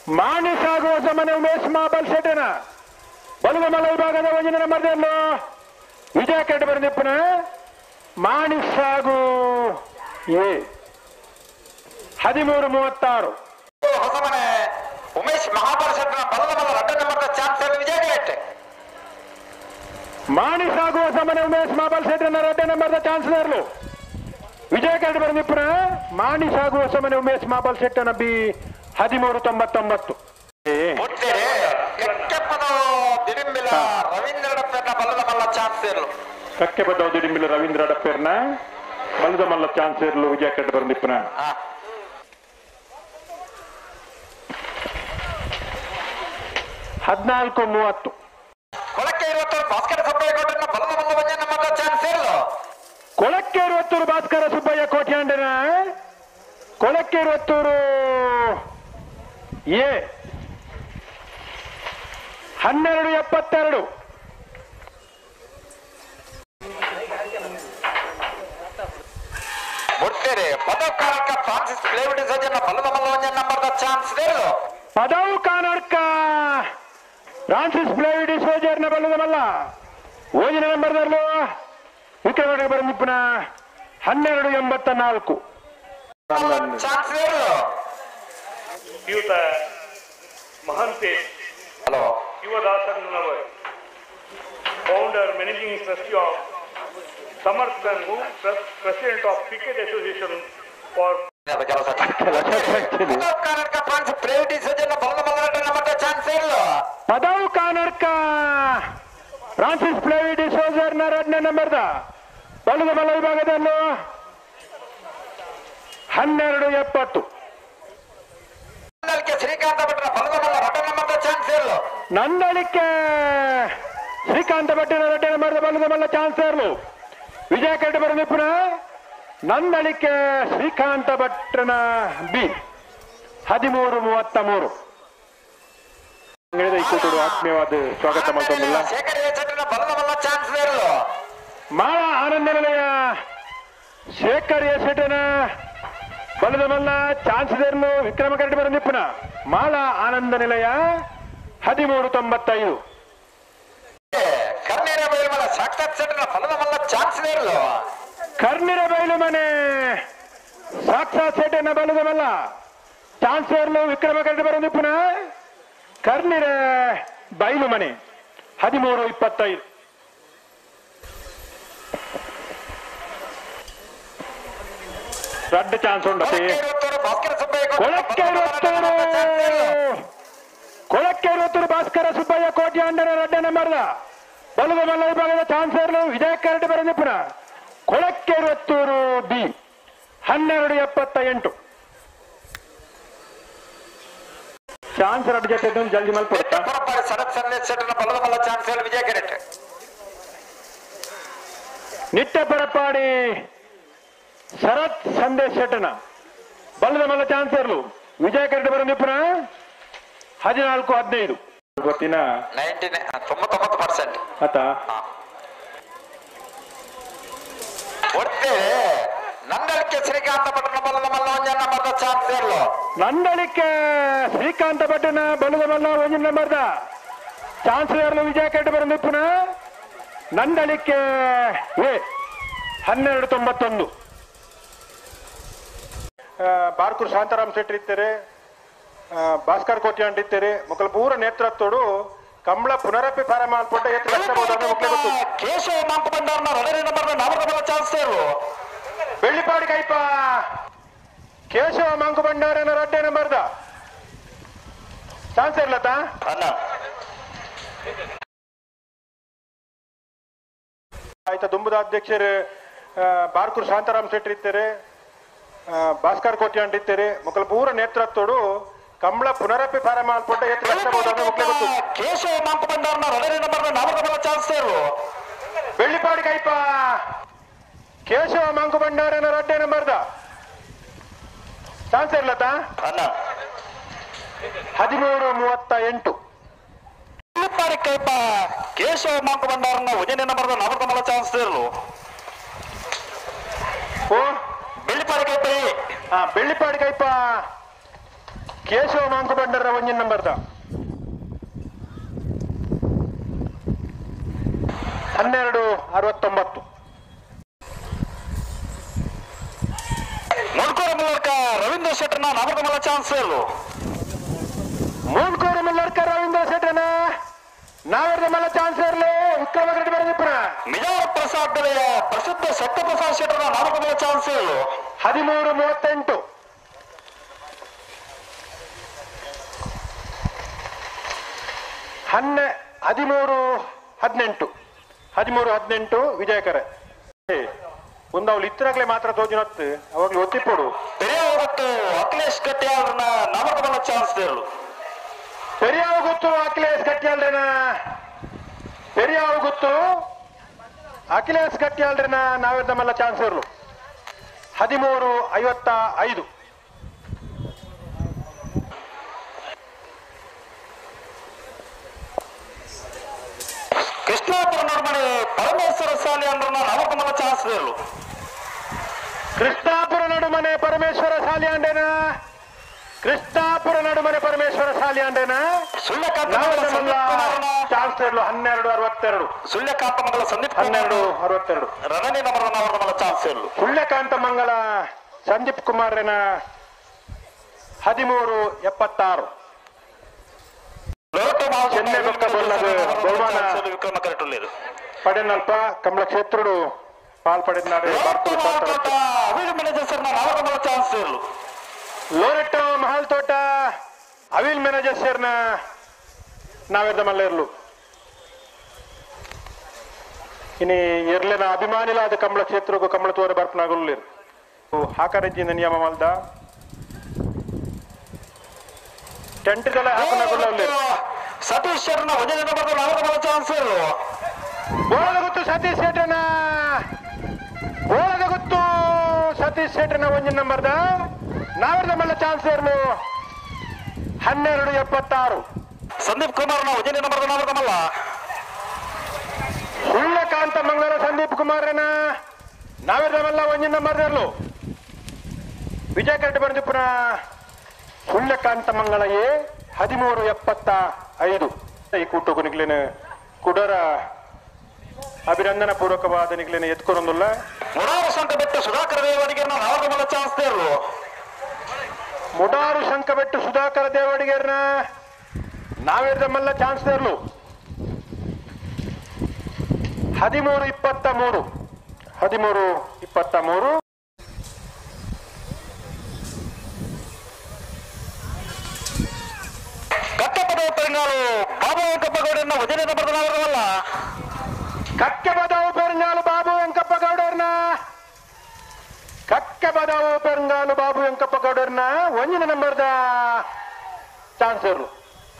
ಮಾಣಿಸಾಗುವ ಸಮನೆ ಉಮೇಶ್ ಮಾಬಲ್ ಸೆಟನ ಬಲದ ಮಲ ವಿಭಾಗದ ಒಂಜಿನ ನಂಬರ್ದಲ್ಲೂ ವಿಜಯ ಕೆಟ್ಟ ಬರೆದಿಪ್ಪನ ಮಾಣಿಸಾಗು ಎ 13:36 ಹೊಸಮನೆ ಉಮೇಶ್ ಮಹಾಬಲ್ ಸೆಟನ ಬಲದ ಮಲ 2 ನಂಬರ್ದ ಚಾನ್ಸ್ ವಿಜಯ ಕೆಟ್ಟ ಮಾಣಿಸಾಗುವ ಸಮನೆ ಉಮೇಶ್ ಮಾಬಲ್ ಸೆಟನ 2 ನಂಬರ್ದ ಚಾನ್ಸ್ ನೇರ್ಲು ವಿಜಯ ಕೆಟ್ಟ ಬರೆದಿಪ್ಪನ ಮಾಣಿಸಾಗುವ ಸಮನೆ ಉಮೇಶ್ ಮಾಬಲ್ ಸೆಟನ ಬಿ 13:99 ರವೀಂದ್ರ ಅಡಪ್ಪೇರ್ನ ಬಲ್ಲದ ಮಲ್ಲ ಚಾನ್ಸ್ ಇರಲು ಕಕ್ಕೆ ಬದ್ದವು ದಿಡಿಂಬಿಲ ರವೀಂದ್ರ ಅಡಪ್ಪೇರ್ನ ಬಲ್ಲದ ಮಲ್ಲ ಚಾನ್ಸ್ ಇರಲು ವಿಜಯ ಕೆಟ್ಟ ಬರೆದಿಪ್ಪನ 14:30 ಕೊಳಕ್ಕೆ 20 ಭಾಸ್ಕರ ಸುಬ್ಬಯ್ಯ ಕೋಟೆನ ಬಲ್ಲದ ಮಲ್ಲ ಬಂಜನ ಮಲ್ಲ ಚಾನ್ಸ್ ಇರಲು ಕೊಳಕ್ಕೆ 20 ಭಾಸ್ಕರ ಸುಬ್ಬಯ್ಯ ಕೋಟ್ಯಾಂಡನ ಕೊಳಕ್ಕೆ 20 ಎ 12:72 ಮುಟ್ಟೇರಿ ಪದವ್ ಕಾರಕ ಫ್ರಾನ್ಸಿಸ್ ಪ್ಲೇವಿಡ್ ಸಜ್ಜನ ಬಲ್ಲದ ಮಲ್ಲ ಬಂಜನ ನಂಬರ್ದ ಚಾನ್ಸ್ ಇರಲು ಪದವು ಕಾನಡ್ಕ ಫ್ರಾನ್ಸಿಸ್ ಪ್ಲೇವಿಡ್ ಸೋಜರ್ನ ಬಲ್ಲದ ಮಲ್ಲ ಓಜಿನ ನಂಬರ್ದಲ್ಲೂ ವಿಕ್ರಮಕ್ಕೆ ಬರೆದಿಪ್ಪನ 12:84 ಚಾನ್ಸ್ ಇರಲು ಶ್ರೀಯುತ ಮಹಂತೇಶ್ ಹಲೋ ಯುವದಾಸನವರ್ founder managing trustee of Samarth president of cricket association for ಪದವ್ ಕಾರಕ ಫ್ರಾನ್ಸಿಸ್ ಪ್ಲೇವಿಡ್ ಸಜ್ಜನ ಬಲ್ಲದ ಮಲ್ಲ 2 ನಂಬರ್ದ ಚಾನ್ಸ್ ಇರಲು ಪದವು ಕಾನಡ್ಕ ಫ್ರಾನ್ಸಿಸ್ ಪ್ಲೇವಿಡ್ ಸೋಜರ್ನ 2 ನಂಬರ್ದ ಬಲ್ಲದ ಮಲ್ಲ ವಿಭಾಗದಲ್ಲೂ 12:70 ಶ್ರೀಕಾಂತ ಭಟ್ರ ಬಲ್ಲದ ಮಲ್ಲ 2 ನಂಬರ್ದ ಚಾನ್ಸ್ ಇರಲು ನಂದಳಿಕೆ ಶ್ರೀಕಾಂತ ಭಟ್ಟನ 2 ನಂಬರ್ದ ಬಲ್ಲದ ಮಲ್ಲ ಚಾನ್ಸ್ ಇರಲು ವಿಜಯ ಕೆಟ್ಟ ಬರೆದಿಪ್ಪನ ನಂದಳಿಕೆ ಶ್ರೀಕಾಂತ ಭಟ್ರನ ಬಿ 13:33 ಇಕ್ಕೂಟು ಆತ್ಮೀಯವಾದ ಸ್ವಾಗತ ಮಾಡ್ಕೊಂಡಿಲ್ಲ ಶೇಖರ್ ಚಟನ ಬಲ್ಲದ ಮಲ್ಲ ಚಾನ್ಸ್ ಇರಲು ಮಾಳ ಆನಂದ ನಿಲಯ ಶೇಖರ್ ಎಸೆಟನ ಬಲದ ಮಲ್ಲ ಚಾನ್ಸ್ ಇರಲು ವಿಕ್ರಮ ಕೆಟ್ಟ ಬರೆದಿಪ್ಪನ ಮಾಳ ಆನಂದ ನಿಲಯ 13:95 ಕರ್ನೇರ ಬೈಲು ಮಲ್ಲ ಸಾಕ್ಷಾತ್ ಸೆಟನ ಬಲ್ಲದ ಮಲ್ಲ ಚಾನ್ಸ್ ಇರಲು ಕರ್ನಿರ ಬೈಲು ಮನೆ ಸಾಕ್ಷಾತ್ ಸೇಟನ ಬಲದ ಮಲ್ಲ ಚಾನ್ಸ್ ಇರಲು ವಿಕ್ರಮ ಕೆಟ್ಟ ಬರೆದಿಪ್ಪನ ಕರ್ನಿರ ಬೈಲು ಮನೆ 13:25 ದೊಡ್ಡ ಚಾನ್ಸ್ ಉಂಟಪ್ಪಿ ಭಾಸ್ಕರ ಸುಬ್ಬಯ್ಯ ಕೊಳಕ್ಕೆ 20 ಭಾಸ್ಕರ ಸುಬ್ಬಯ್ಯ ಕೋಟಿ ಅಂಡರ 2 ನಂಬರ್ದ ಬಲದ ಮಲ್ಲ ವಿಭಾಗದ ಚಾನ್ಸ್ ಇರಲು ವಿಜಯ ಕೆಟ್ಟ ಬರೆದಿಪ್ಪನ ಕೊಳಕ್ಕೆ 20 ಬಿ 12:78 ಚಾನ್ಸ್ ರಡ್ ಜೊತೆ ಜಲ್ದಿ ಮಲ್ಪಡುತ್ತಾ ಸರತ್ ಸಂದೇಶ್ ಸೆಟನ ಬಲ್ಲದ ಮಲ್ಲ ಚಾನ್ಸ್ ಇರಲು ವಿಜಯ ಕೆರೆಟ್ ನಿತ್ಯ ಪರಪಾಡಿ ಶರತ್ ಸಂದೇಶ್ ಶೆಟ್ಟನ ಬಲ್ಲದ ಮಲ್ಲ ಚಾನ್ಸ್ ಇರಲು ವಿಜಯ ಕೆರೆಟ್ ಬರೆದಿಪ್ಪನ 14:15 ಗೊತ್ತಿನ 99% ಆತ ಒಡ್ತೇವೆ ನಂದಳಿಕೆ ಶ್ರೀಕಾಂತ ಭಟ್ನ ಬಲ್ಲದ ಮಲ್ಲ ಒಂಜನ ನಂಬರ್ದ ಚಾನ್ಸ್ ಇರಲು ನಂದಳಿಕೆ ಶ್ರೀಕಾಂತ ಭಟ್ಟನ ಬಲದ ಮಲ್ಲ ಒಂಜಿನ ನಂಬರ್ದ ಚಾನ್ಸ್ ಇರಲು ವಿಜಯ ಕೆಟ್ಟ ಬರೆದಿಪ್ಪನ ನಂದಳಿಕೆ ಎ 12:91 ಬಾರ್ಕೂರ್ ಶಾಂತಾರಾಮ್ ಶೆಟ್ಟಿ ಇದ್ದಾರೆ ಭಾಸ್ಕರ್ ಕೋಟಿ ಅಂಟಿದ್ದಾರೆ ಮಕ್ಕಳು ಪೂರ ನೇತೃತ್ವಡು ಕಂಬಳ ಪುನರಪಿ ಫಾರ ಮಾಲ್ಪಟ್ಟ ಎತ್ತು ಕಷ್ಟಬಹುದು ಕೇಶವ ಮಾಂಕು ಬಂಡಾರ್ನ 2 ನಂಬರ್ದ ನಾಮದ ಮಲ್ಲ ಚಾನ್ಸ್ ಇರಲು ಬೆಳ್ಳಿಪಾಡಿ ಕೈಪ ಕೇಶವ ಮಂಕು ಭಂಡಾರನ 2 ನಂಬರ್ದ ಚಾನ್ಸ್ ಇರ್ಲತ್ತ ಅಲ್ಲ ಆಯ್ತಾ ದುಂಬದ ಅಧ್ಯಕ್ಷರು ಬಾರ್ಕೂರ್ ಶಾಂತಾರಾಮ್ ಶೆಟ್ಟಿ ಇದ್ದಾರೆ ಭಾಸ್ಕರ್ ಕೋಟಿ ಅಂಟಿದ್ದಾರೆ ಮಕ್ಕಳು ಪೂರ ನೇತೃತ್ವಡು ಕಂಬಳ ಪುನರಪಿ ಫಾರ ಮಾಲ್ಪಟ್ಟ ಎತ್ತು ಕಷ್ಟಬಹುದು ಕೇಶವ ಮಾಂಕು ಬಂಡಾರ್ನ 2 ನಂಬರ್ದ ನಾಮದ ಮಲ್ಲ ಚಾನ್ಸ್ ಇರಲು ಬೆಳ್ಳಿಪಾಡಿ ಕೈಪ ಕೇಶವ ಮಂಕು ಭಂಡಾರನ 2 ನಂಬರ್ದ ಚಾನ್ಸ್ ಇರ್ಲತ್ತ ಅಲ್ಲ 13:38 ಕೈಪ ಕೇಶವ ಮಾಂಕು ಬಂಡಾರ್ನ ಉಜನೆ ನಂಬರ್ದ ನಾಮದ ಮಲ್ಲ ಚಾನ್ಸ್ ಇರಲು ಓ ಬೆಳ್ಳಿಪಾಡಿ ಕೈಪ ಬೆಳ್ಳಿಪಾಡಿ ಕೈಪ ಕೇಶವ ಮಾಂಕು ಬಂಡರ ಒಂಜಿನ ನಂಬರ್ದ 1269. ಮುಳ್ಕೋರ ಮೂಲಕ ರವೀಂದ್ರ ಶೆಟ್ಟರ್ನ ನಾಮದ ಮಲ್ಲ ಚಾನ್ಸ್ ಹೇಳು. ಮೂಲ್ಕೂರು ಮುಲ್ಲಡ್ಕ ರವೀಂದ್ರ ಶೆಟ್ಟರ್ನ ನಾವರ್ದ ಮಲ್ಲ ಚಾನ್ಸ್ ಇರಲಿ. ವಿಕ್ರಮ ರೆಡ್ಡಿ ಬರೆದಿಪ್ಪನ ಮಿಜಾರ ಪ್ರಸಾದ್ ದಳೆಯ ಪ್ರಸಿದ್ಧ ಸತ್ಯಪ್ರಸಾದ್ ಶೆಟ್ಟರ್ನ ನಾಮದ ಮಲ್ಲ ಚಾನ್ಸ್ ಹೇಳು. 1338. 1318 ವಿಜಯಕರ ಒಂದು ಅವಳು ಇತ್ತರಾಗ್ಲೇ ಮಾತ್ರ ತೋಜಿನೊತ್ತು ಅವಾಗ್ಲೂ ಒತ್ತಿಪ್ಪೋಡು. ಪೆರಿಯಾವ ಗೊತ್ತು ಅಖಿಲೇಶ್ ಗಟ್ಟಿಯಾಳ್ರನ್ನ ನಾಮದ ಮಲ್ಲ ಚಾನ್ಸ್ ಹೇಳು. ಪೆರಿಯಾವ ಗೊತ್ತು ಅಖಿಲೇಶ್ ಗಟ್ಟಿಯಾಳ್ರನ ಪೆರಿಯಾವ ಗೊತ್ತು ಅಖಿಲೇಶ್ ಗಟ್ಟಿಯಾಳ್ರನ ನಾವಿರ್ದ ಮಲ್ಲ ಚಾನ್ಸ್ ಇರಲು. 1355. ಕೃಷ್ಣಾಪುರ ನಡುಮನೆ ಪರಮೇಶ್ವರ ಸಾಲಿ ಅಂದ್ರನ್ನ ನಾಮದ ಮಲ್ಲ ಚಾನ್ಸ್ ಹೇಳು. ಕೃಷ್ಣಾಪುರ ನಡುಮನೆ ಪರಮೇಶ್ವರ ಸಾಲಿಯಾಂಡೇನ ಕೃಷ್ಣಾಪುರ ನಡುಮನೆ ಪರಮೇಶ್ವರ ಸಾಲಿಯಾಂಡೇನ ಸುಳ್ಯಕಾಂತ ಚಾನ್ಸ್ ಇರಲು. 1262. ಸುಳ್ಯಕಾಂತ ಮಂಗಲ ಸಂದೀಪ್ 1262. ರಣನಿ ನಮರದ ನಾಮದ ಮಲ್ಲ ಚಾನ್ಸ್ ಹೇಳು. ಸುಳ್ಯಕಾಂತ ಮಂಗಲ ಸಂದೀಪ್ ಕುಮಾರನ 1376. ಚೆನ್ನೈ ಬೊಕ್ಕ ಬೊಲ್ಲದು ಬಹುಮಾನ ವಿಕ್ರಮ ಕರೆಟುಳ್ಳೇದು ಪಡೆನಲ್ಪ ಕಮಲ ಕ್ಷೇತ್ರುಡು ಪಾಲ್ಪಡೆದ ಅವಿಲ್ ಮ್ಯಾನೇಜರ್ ಸರ್ನ ನಾಮದ ಮಲ್ಲ ಚಾನ್ಸ್ ಹೇಳು. ಲೋರೆಟ್ಟೋ ಮಹಾಲ್ ತೋಟ ಅವಿಲ್ ಮ್ಯಾನೇಜರ್ ಸೇರ್ನ ನಾವೆರ್ದ ಮಲ್ಲ ಇರ್ಲು. ಇನಿ ಇರ್ಲಿನ ಅಭಿಮಾನಿಲಾದ ಕಮಲ ಕ್ಷೇತ್ರಕ್ಕೂ ಕಮಲ ತೋರ ಬರ್ಪನಾಗಲಿರು ಹಾಕರಜ್ಜಿನ ನಿಯಮ ಮಲ್ದ ಟೆಂಟ್ ಜಲ ಹಾಕನಾಗಲಿರು. ಸತೀಶ್ ಶರ್ನ ವಜನ ನಮರದ ನಾಮದ ಮಲ್ಲ ಚಾನ್ಸ್ ಹೇಳು. ಬೋಳದ ಗೊತ್ತು ಸತೀಶ್ ಶೆಟ್ಟನ ಬೋಳದ ಗೊತ್ತು ಸತೀಶ್ ಶೆಟ್ಟನ ಒಂಜಿನ ನಂಬರ್ದ ನಾವೆರ್ದ ಮಲ್ಲ ಚಾನ್ಸ್ ಇರ್ಲು. 1276. ಸಂದೀಪ್ ಕುಮಾರ್ನ ವಜನ ನಮರದ ನಾಮದ ಮಲ್ಲ. ಸುಳ್ಯಕಾಂತ ಮಂಗಲ ಸಂದೀಪ್ ಕುಮಾರನ ನಾವೆರ್ದ ಮಲ್ಲ ಒಂಜಿನ ನಂಬರ್ದ ಇರ್ಲು. ವಿಜಯ ಕರೆಕ್ಟ್ ಬರ್ದಿಪ್ಪನ ಸುಳ್ಯಕಾಂತ ಮಂಗಳಯೇ 1375. ಈ ಕೂಟಕ್ಕೂ ನಿಗ್ಲೇನ ಕುಡರ ಅಭಿನಂದನಾ ಪೂರ್ವಕವಾದ ನಿಗ್ಲೇನ ಎತ್ಕೊರೊಂದಿಲ್ಲ. ಮುಡಾರು ಸಂಕ ಬೆಟ್ಟು ಸುಧಾಕರ ದೇವರಿಗೆ ನಾಮದ ಮಲ್ಲ ಚಾನ್ಸ್ ಹೇಳು. ಮುಡಾರು ಶಂಕ ಬೆಟ್ಟು ಸುಧಾಕರ ದೇವಡಿಗರ್ನ ನಾವೆರ್ದ ಮಲ್ಲ ಚಾನ್ಸ್ ಇರ್ಲು. 1323. 1323. ಕಟ್ಟಪದ ಪರಿಣಾಲು ಬಾಬು ವೆಂಕಪ್ಪಗೌಡರನ್ನ ವಜನ ನಮರದ ನಾಮದ ಮಲ್ಲ. ಕಕ್ಕೆ ಬದಾವು ಪೆರಂಗಾಲು ಬಾಬು ವೆಂಕಪ್ಪ ಗೌಡರ್ನ ಕಕ್ಕೆ ಬದಾವು ಪೆರಂಗಾಲು ಬಾಬು ವೆಂಕಪ್ಪ ಗೌಡರ್ನ ಒಂಜಿನ ನಂಬರ್ದ ಚಾನ್ಸ್ ಇರ್ಲು.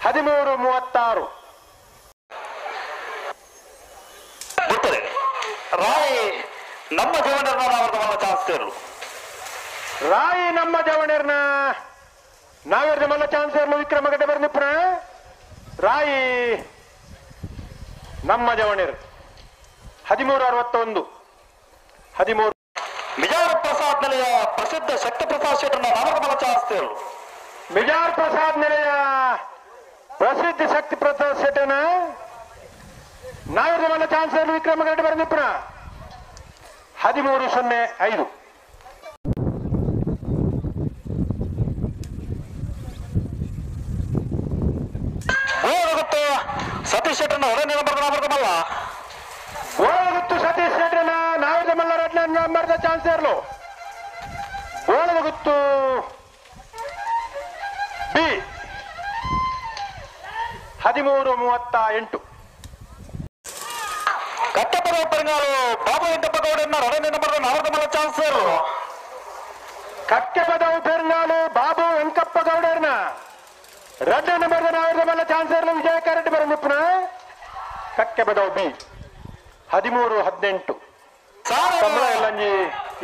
1336. ಬಿಟ್ಟರೆ ರಾಯ್ ನಮ್ಮ ಜೀವನರ್ನ ನಾಮದ ಮಲ್ಲ ಚಾನ್ಸ್ ಹೇಳು. ರಾಯಿ ನಮ್ಮ ಜವಣರ್ನ ನಾವೆರ್ದ ಮಲ್ಲ ಚಾನ್ಸ್ ಇರ್ಲು. ವಿಕ್ರಮ ಗಡ್ಡೆ ಬರ್ನಿಪ್ಪನ ರಾಯಿ ನಮ್ಮ ಜವಣರ್ 1361. 13. ಮಿಜಾರ ಪ್ರಸಾದ್ ನಿಲಯ ಪ್ರಸಿದ್ಧ ಶಕ್ತಿ ಪ್ರಸಾದ್ ಶೆಟ್ಟರ್ನ ನಾಮದ ಮಲ್ಲ ಚಾನ್ಸ್ ಹೇಳು. ಮಿಜಾರ್ ಪ್ರಸಾದ್ ನಿಲಯ ಪ್ರಸಿದ್ಧ ಶಕ್ತಿ ಪ್ರಸಾದ್ ಶೆಟ್ಟನ ನಾವೆರ್ದ ಮಲ್ಲ ಚಾನ್ಸ್ ಇರ್ಲು. ವಿಕ್ರಮ ಗಡ್ಡೆ ಬರ್ನಿಪ್ಪನ 1305. ಗೋಳಗುತ್ತು ಸತೀಶ್ ಶೆಟ್ಟರ್ನ ಹೊರನೆ ನಮರದ ನಾಮದ ಮಲ್ಲ. ಗೋಳಗುತ್ತು ಸತೀಶ್ ಶೆಟ್ಟರ್ನ ನಾವೆರ್ದ ಮಲ್ಲ ರಡ್ನ ನಂಬರ್ದ ಚಾನ್ಸ್ ಇರ್ಲು. ಗೋಳಗುತ್ತು ಬಿ 1338. ಕಟ್ಟಪದ ಪರಿಣಾಲು ಬಾಬು ವೆಂಕಪ್ಪಗೌಡರನ್ನ ಹೊರನೆ ನಮರದ ನಾಮದ ಮಲ್ಲ ಚಾನ್ಸ್ ಹೇಳು. ಕಕ್ಕೆ ಬದಾವು ಪೆರಂಗಾಲು ಬಾಬು ವೆಂಕಪ್ಪ ಗೌಡರ್ನ ರಡ್ಡ ನಂಬರ್ದ ನಾವೆರ್ದ ಮಲ್ಲ ಚಾನ್ಸ್ ಇರ್ಲು. ವಿಜಯ ಕರೆಕ್ಟ್ ಬರಂದಿಪ್ಪನ ಕಕ್ಕೆ ಬದಾವು ಬಿ 1318. ಕಮಲ ಎಲ್ಲಂಜಿ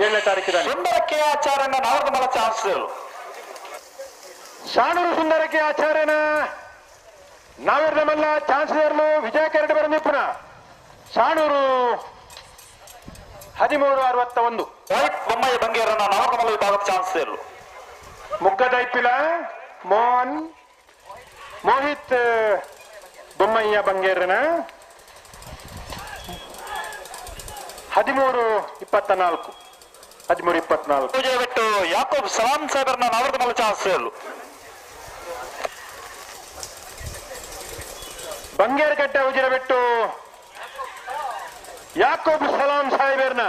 7ನೇ ತಾರೀಕಿದಾನೆ. ಸುಂದರಕ್ಕೆ ಆಚಾರ್ಯನ ನಾಮದ ಮಲ್ಲ ಚಾನ್ಸ್ ಹೇಳು. ಶಾಣೂರು ಸುಂದರಕ್ಕೆ ಆಚಾರ್ಯನ ನಾವೆರ್ದ ಮಲ್ಲ ಚಾನ್ಸ್ ಇರ್ಲು. ವಿಜಯ ಕರೆಕ್ಟ್ ಬರಂದಿಪ್ಪನ ಶಾಣೂರು 1361. ವೈಟ್ ಬೊಮ್ಮಯ್ಯ ಬಂಗೇರನ್ನ ನಾಮದ ಮಲ್ಲ ವಿಭಾಗದ ಚಾನ್ಸ್ ಹೇಳು. ಮುಗ್ಗದ ಇಪ್ಪಿಲ ಮೋಹಿತ್ ಬೊಮ್ಮಯ್ಯ ಬಂಗೇರನ 13-24 ಪೂಜೆ ಬಿಟ್ಟು ಯಾಕೋಬ್ ಸಲಾಂ ಸಾಹೇಬರನ್ನ ನವರದ ಮಲ ಚಾನ್ಸೇಲು ಬಂಗೇರಕಟ್ಟೆ ಉಜಿರ ಬಿಟ್ಟು ಯಾಕೋಬ್ ಸಲಾಂ ಸಾಹೇಬರ್ನ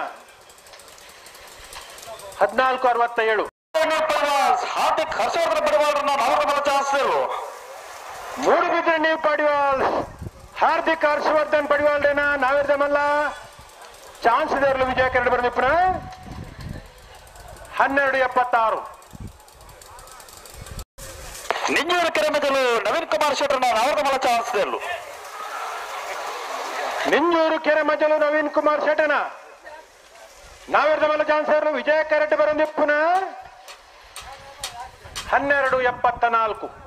14-67 ಹಾರ್ದಿಕ್ ಹರ್ಷವರ್ಧನ ಪಡಿವಾಳರನ್ನ ನವರದ ಮಲ ಚಾನ್ಸೇಲು ಮೂಡುಬಿದ್ರೆ ನೀವು ಪಡಿವಾಲ್ ಹಾರ್ದಿಕ್ ಹರ್ಷವರ್ಧನ್ ಪಡಿವಾಲ್ರೇನ ನಾವಿರ್ದ ಮಲ್ಲ ಚಾನ್ಸ್ ಇದೆ ವಿಜಯ ಕರಡು ಬರ್ದಿಪ್ಪನ 12-76 ನಿಂಜೂರು ಕೆರೆ ಮೆಜಲು ನವೀನ್ ಕುಮಾರ್ ಶೆಟ್ಟರ್ನ ನವರದ ಮಲ ಚಾನ್ಸೇಲು ನಿಂಜೂರು ಕೆರೆ ಮಜಲು ನವೀನ್ ಕುಮಾರ್ ಶೆಟ್ಟನ ನಾವಿರ್ದ ಮಲ್ಲ ಚಾನ್ಸ್ ವಿಜಯ ಕರಡು ಬರಂದಿಪ್ಪನ 12-74